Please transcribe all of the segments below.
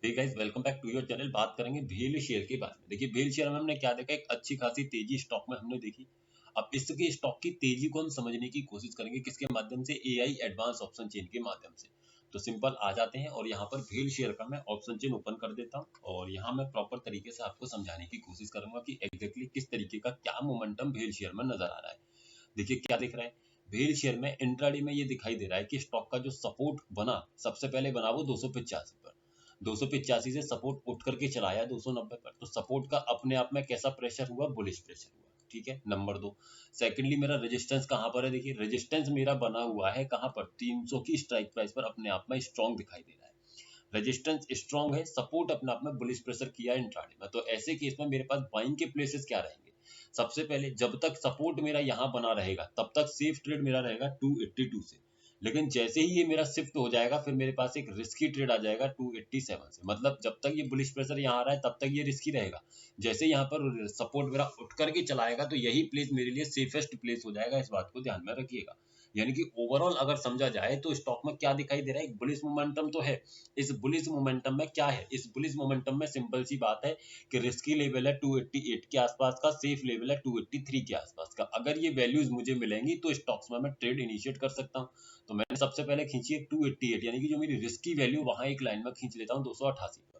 Hey guys, welcome back to your channel. बात करेंगे भेल शेयर के बारे में। देखिए, भेल शेयर में हमने क्या देखा, एक अच्छी खासी तेजी स्टॉक में हमने देखी। अब इसके स्टॉक की तेजी को हम समझने की कोशिश करेंगे किसके माध्यम से, एआई एडवांस ऑप्शन चेन के माध्यम से। तो सिंपल आ जाते हैं और यहाँ पर भेल शेयर का मैं ऑप्शन चेन ओपन कर देता हूँ और यहाँ मैं प्रॉपर तरीके से आपको समझाने की कोशिश करूंगा कि एग्जैक्टली किस तरीके का क्या मोमेंटम भेल शेयर में नजर आ रहा है। देखिए क्या दिख रहा है, भेल शेयर में इंट्राडे में ये दिखाई दे रहा है कि स्टॉक का जो सपोर्ट बना, सबसे पहले बना वो 285 पर। 285 से सपोर्ट उठ करके चला आया 290 पर। तो सपोर्ट का अपने आप में कैसा प्रेशर हुआ, बुलिश प्रेशर हुआ। ठीक है, नंबर 2। सेकेंडली मेरा रेजिस्टेंस कहाँ पर है, देखिए रेजिस्टेंस मेरा बना हुआ है कहाँ पर, 300 की स्ट्राइक प्राइस पर अपने आप में स्ट्रॉन्ग दिखाई दे रहा है। रेजिस्टेंस स्ट्रॉन्ग है, सपोर्ट अपने आप में बुलिश प्रेशर किया इंट्राडे में। तो ऐसे केस में मेरे पास बाइंग के प्लेसेस क्या रहेंगे। सबसे पहले जब तक सपोर्ट मेरा यहाँ बना रहेगा तब तक सेफ ट्रेड मेरा रहेगा 282 से। लेकिन जैसे ही ये मेरा शिफ्ट हो जाएगा फिर मेरे पास एक रिस्की ट्रेड आ जाएगा 287 से। मतलब जब तक ये बुलिश प्रेशर यहाँ आ रहा है तब तक ये रिस्की रहेगा। जैसे यहाँ पर सपोर्ट मेरा उठ करके चलाएगा तो यही प्लेस मेरे लिए सेफेस्ट प्लेस हो जाएगा। इस बात को ध्यान में रखिएगा। यानी कि ओवरऑल अगर समझा जाए तो स्टॉक में क्या दिखाई दे रहा है, एक बुलिश मोमेंटम तो है। इस बुलिश मोमेंटम में क्या है, इस बुलिश मोमेंटम में सिंपल सी बात है कि रिस्की लेवल है 288 के आसपास का, सेफ लेवल है 283 के आसपास का। अगर ये वैल्यूज मुझे मिलेंगी तो स्टॉक्स में मैं ट्रेड इनिशिएट कर सकता हूँ। तो मैंने सबसे पहले खींची है 288, यानी कि जो मेरी रिस्की वैल्यू वहां एक लाइन में खींच लेता हूँ 288 पर।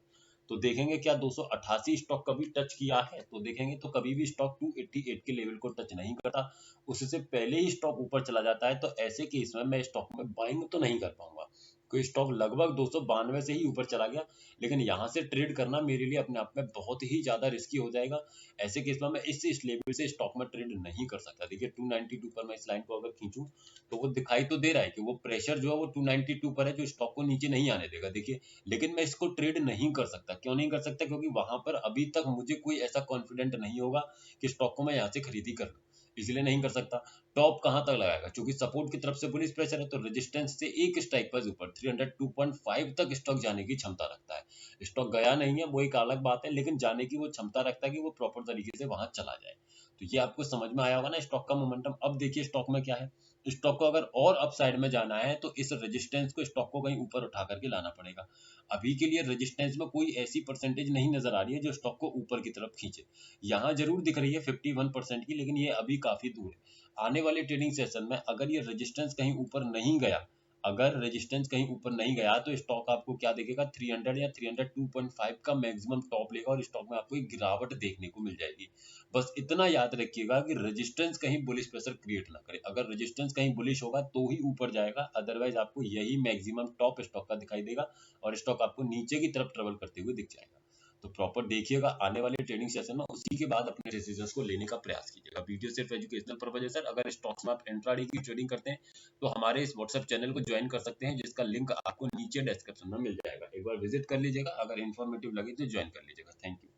तो देखेंगे क्या 288 स्टॉक कभी टच किया है, तो देखेंगे तो कभी भी स्टॉक 288 के लेवल को टच नहीं करता। उससे पहले ही स्टॉक ऊपर चला जाता है। तो ऐसे केस में मैं स्टॉक में बाइंग तो नहीं कर पाऊंगा। कोई स्टॉक लगभग 292 से ही ऊपर चला गया, लेकिन यहाँ से ट्रेड करना मेरे लिए अपने आप में बहुत ही ज्यादा रिस्की हो जाएगा। ऐसे केस में मैं इस लेवल से स्टॉक में ट्रेड नहीं कर सकता। देखिए 292 पर मैं इस लाइन को अगर खींचूं तो वो दिखाई तो दे रहा है कि वो प्रेशर जो है वो 292 पर है, जो स्टॉक को नीचे नहीं आने देगा। देखिए, लेकिन मैं इसको ट्रेड नहीं कर सकता। क्यों नहीं कर सकता, क्योंकि वहां पर अभी तक मुझे कोई ऐसा कॉन्फिडेंट नहीं होगा कि स्टॉक को मैं यहाँ से खरीदी कर लूं, इसलिए नहीं कर सकता। टॉप कहां तक लगाएगा, क्योंकि सपोर्ट की तरफ से बुलिश प्रेशर है तो रेजिस्टेंस से एक स्ट्राइक प्राइस ऊपर 302.5 तक स्टॉक जाने की क्षमता रखता है। स्टॉक गया नहीं है वो एक अलग बात है, लेकिन जाने की वो क्षमता रखता है कि वो प्रॉपर तरीके से वहां चला जाए। तो ये आपको समझ में आया होगा ना स्टॉक का मोमेंटम। अब देखिए स्टॉक में क्या है, स्टॉक को अगर और अपसाइड में जाना है तो इस रेजिस्टेंस को स्टॉक को कहीं ऊपर उठा करके लाना पड़ेगा। अभी के लिए रेजिस्टेंस में कोई ऐसी परसेंटेज नहीं नजर आ रही है जो स्टॉक को ऊपर की तरफ खींचे। यहाँ जरूर दिख रही है 51% की, लेकिन ये अभी काफी दूर है। आने वाले ट्रेडिंग सेशन में अगर ये रेजिस्टेंस कहीं ऊपर नहीं गया, अगर रेजिस्टेंस कहीं ऊपर नहीं गया तो स्टॉक आपको क्या देखेगा, 300 या 302.5 का मैक्सिमम टॉप लेगा और स्टॉक में आपको एक गिरावट देखने को मिल जाएगी। बस इतना याद रखिएगा कि रेजिस्टेंस कहीं बुलिश प्रेशर क्रिएट ना करे। अगर रेजिस्टेंस कहीं बुलिश होगा तो ही ऊपर जाएगा, अदरवाइज आपको यही मैक्सिमम टॉप स्टॉक का दिखाई देगा और स्टॉक आपको नीचे की तरफ ट्रेवल करते हुए दिख जाएगा। तो प्रॉपर देखिएगा आने वाले ट्रेडिंग सेशन में, उसी के बाद अपने डिसीजंस को लेने का प्रयास कीजिएगा। वीडियो सिर्फ एजुकेशनल पर्पज है सर। अगर स्टॉक्स में आप इंट्राडे की ट्रेडिंग करते हैं तो हमारे इस व्हाट्सएप चैनल को ज्वाइन कर सकते हैं, जिसका लिंक आपको नीचे डिस्क्रिप्शन में मिल जाएगा। एक बार विजिट कर लीजिएगा, अगर इन्फॉर्मेटिव लगे तो ज्वाइन कर लीजिएगा। Thank you.